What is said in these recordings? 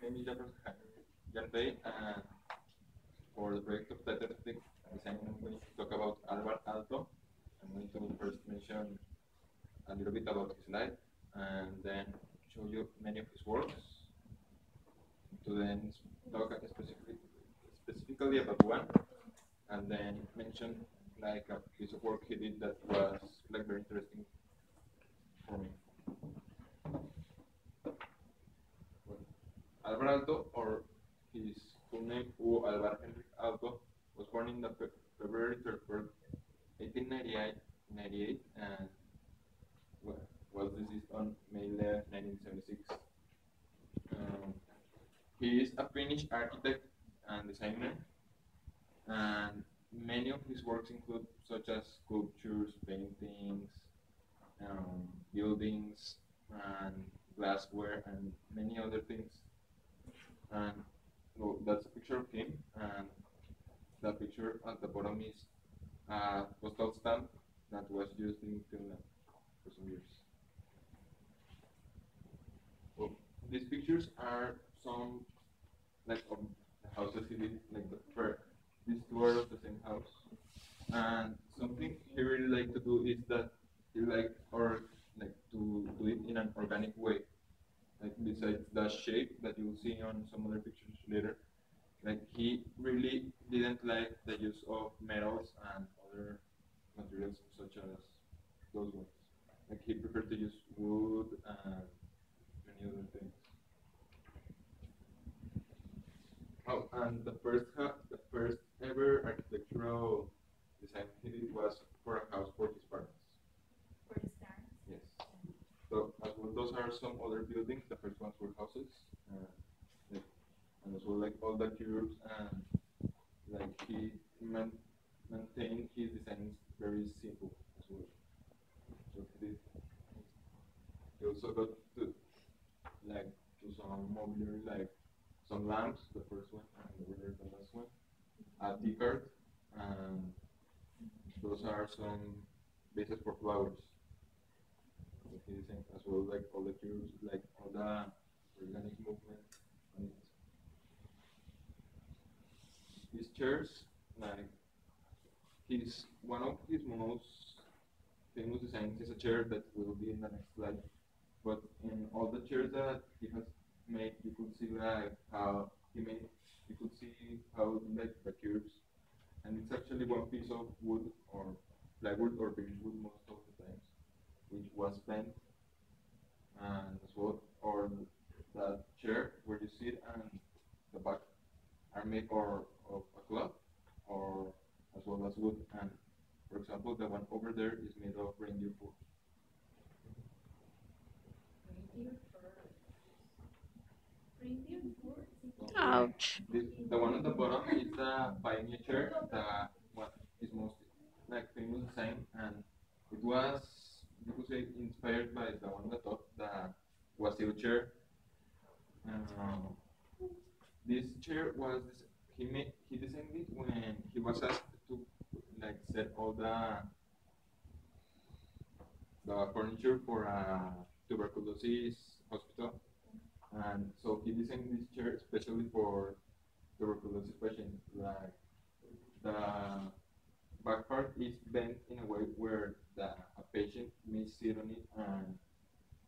name is Jan Pei, and for the project of data design, I'm going to talk about Alto. I'm going to first mention a little bit about his life, and then show you many of his works, to then talk specifically about one, and then mention like a piece of work he did that was like very interesting for me. Alto, or his full name, Hugo Alvar Henrik Alto, was born in the February 3rd, 1898, and was deceased on May 11, 1976. He is a Finnish architect and designer, and many of his works include such as sculptures, paintings, buildings, and glassware, and many other things. And well, that's a picture of him, and the picture at the bottom is a postal stamp that was used in Finland for some years. Well, these pictures are some like of the houses he did, like these two are of the same house. And something he really liked to do is that he liked or like to do it in an organic way. Like besides the shape that you'll see on some other pictures later, like he really didn't like the use of metals and other materials such as those ones. Like he preferred to use wood and many other things. Oh, and the first ever architectural design he did was for a house for his parents. For his parents? Yes. So as well, those are some other buildings. The first ones were houses, like, and as well like all the curves, and like he maintained his designs very simple as well. So he did. He also got to like to some mobiliary, like some lamps, the first one, and the last one, a tea cart, and those are some bases for flowers. As well, like all the curves, like all the organic movement on it. These chairs, like one of his most famous designs is a chair that will be in the next slide. But in all the chairs that he has made, you could see like how he made. You could see how like the curves, and it's actually one piece of wood or plywood or birchwood most of the times, which was bent, and as well, or the chair where you sit and the back are made of a cloth or as well as wood. And for example, the one over there is made of reindeer fur. Reindeer fur? Ouch. The one on the bottom is the pioneer chair, the what is most like famous design, and it was, you could say, inspired by the one on the top, the Wasil chair. This chair was he designed it when he was asked to like set all the furniture for a tuberculosis hospital, and so he designed this chair especially for tuberculosis patients. Like the back part is bent in a way where a patient may sit on it, and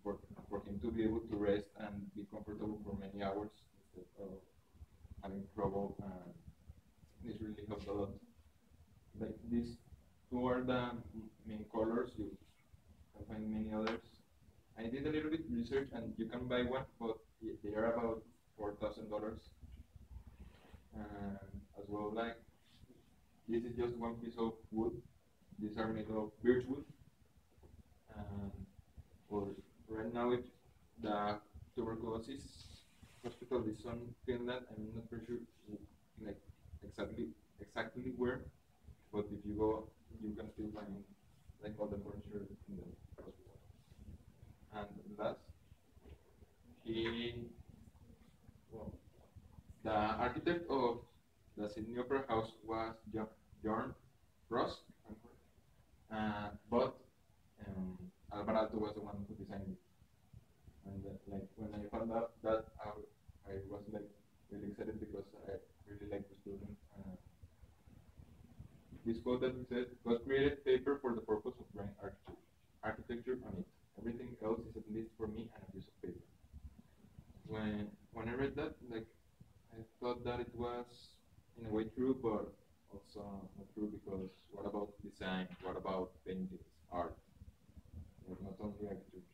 for him to be able to rest and be comfortable for many hours instead of having trouble. And this really helped a lot. Like these two are the main colors. You can find many others. I did a little bit research, and you can buy one, but they are about $4,000. And as well, like this is just one piece of wood. These are made of birchwood. And well, right now, the tuberculosis hospital is in Finland. I'm not very sure, like exactly where, but if you go, you can still find like all the furniture in the hospital. And last, the architect of the Sydney Opera House was John Ross, but Alvarado was the one who designed it. And like when I found out that, I was quote that says, "God created paper for the purpose of drawing architecture on it. Everything else is at least for me and a piece of paper." When I read that, like I thought that it was in a way true, but also not true because what about design? What about paintings, art? Like not only architecture.